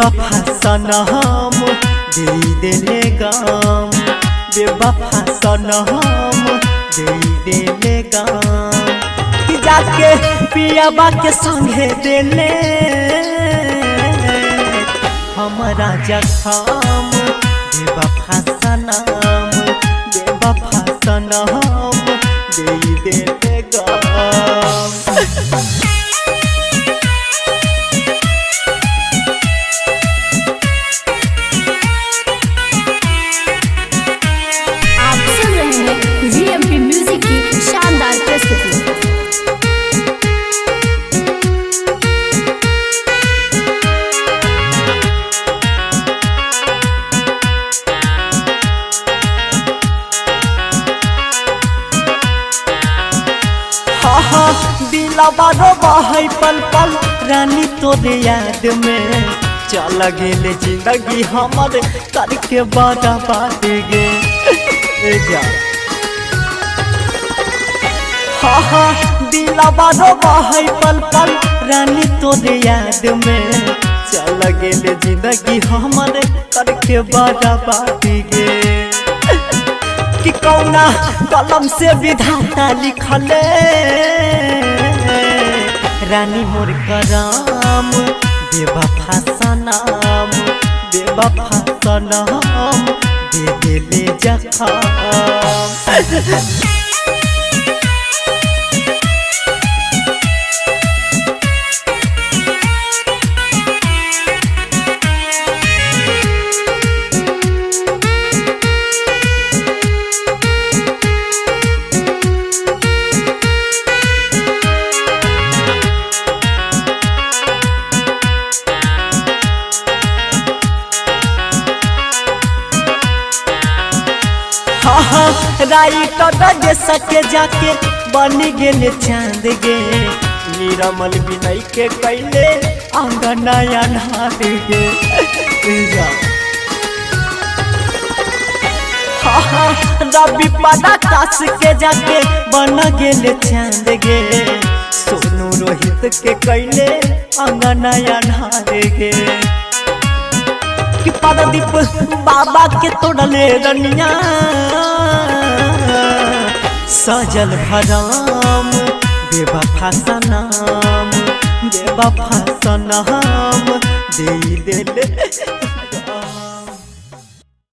बेवफा सनम दे देले गम, बेवफा सनम दे देले गम। कि जाके पियाबा के संगे देले हमारा जखम, बेवफा सनम बेवफा सनम दे देले गम। जीएमपी म्यूजिक की शानदार प्रस्तुति। दिलवा रोबा है पल पल रानी तोरे याद में, चल गेले जिंदगी हमर करके बर्बाद गे जा। दिलवा रोबा है पल पल रानी तोरे याद में, चल गेले जिंदगी हमर करके बर्बाद गे। कि कौना कलम से विधाता लिखले रानी मोर करम, बेवफा सनम बेवफा सनम दे देले जखम। राइटर जे सके जाके बन गेले चांद गे, निरमल विनय के कैले अंगना अनार गे। रवि पदाकाश के जाके बन गेले चांद गे, सोनू रोहित के कैले अंगना अनार गे। कि पारादीप बाबा के तोड़ले रनिया सजल भरम, बेवफा सनम बेवफा सनम दे देले।